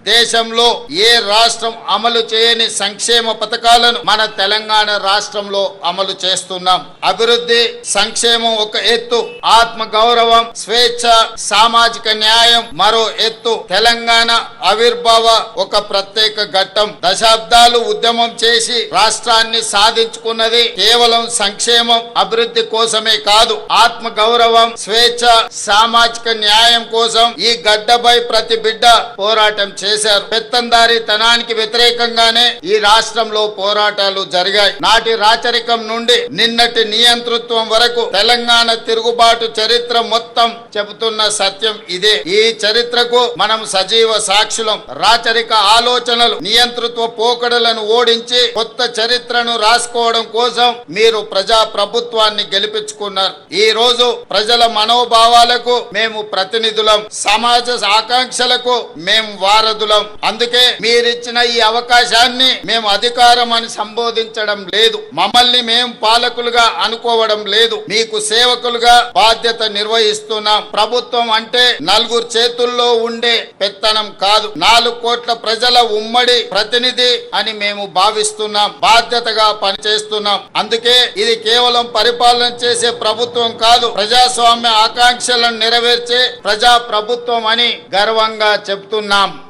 దేశంలో ఏ రాష్ట్రం అమలు చేయని సంక్షేమ పథకాలను మన తెలంగాణ రాష్ట్రంలో అమలు చేస్తున్నాం. అభివృద్ధి సంక్షేమం ఒక ఎత్తు, ఆత్మ గౌరవం, స్వేచ్ఛ, సామాజిక న్యాయం మరో ఎత్తు. తెలంగాణ ఆవిర్భావ ఒక ప్రత్యేక ఘట్టం. దశాబ్దాలు ఉద్యమం చేసి రాష్ట్రాన్ని సాధించుకున్నది కేవలం సంక్షేమం అభివృద్ధి కోసమే కాదు, ఆత్మ గౌరవం, స్వేచ్ఛ, సామాజిక న్యాయం కోసం ఈ గడ్డపై ప్రతి బిడ్డ పోరాటం చేశారు. పెత్తందారీతనానికి వ్యతిరేకంగానే ఈ రాష్ట్రంలో పోరాటాలు జరిగాయి. నాటి రాచరికం నుండి నిన్నటి నియంతృత్వం వరకు తెలంగాణ తిరుగుబాటు చరిత్ర మొత్తం చెబుతున్న సత్యం ఇదే. ఈ చరిత్రకు మనం సజీవ సాక్షులం. రాచరిక ఆలోచనలు, నియంతృత్వ పోకడలను ఓడించి కొత్త చరిత్రను రాసుకోవడం కోసం మీరు ప్రజా ప్రభుత్వాన్ని గెలిపించుకున్నారు. ఈ రోజు ప్రజల మనోభావాలకు మేము ప్రతినిధులం, సమాజ ఆకాంక్షలకు మేము వారధులం. అందుకే మీరిచ్చిన ఈ అవకాశాన్ని మేము అధికారం అని సంబోధించడం లేదు, మమ్మల్ని మేము పాలకులుగా అనుకోవడం లేదు, మీకు సేవకులుగా బాధ్యత నిర్వహిస్తున్నాం. ప్రభుత్వం అంటే నలుగురు చేతుల్లో ఉండే పెత్తనం కాదు, 4 కోట్ల ప్రజల ఉమ్మడి ప్రతినిధి అని మేము భావిస్తున్నాం, బాధ్యతగా పనిచేస్తున్నాం. అందుకే ఇది కేవలం పరిపాలన చేసే ప్రభుత్వం కాదు, ప్రజాస్వామ్య ఆకాంక్షలను నెరవేర్చే ప్రజా ప్రభుత్వం అని గర్వంగా చెప్తున్నాం.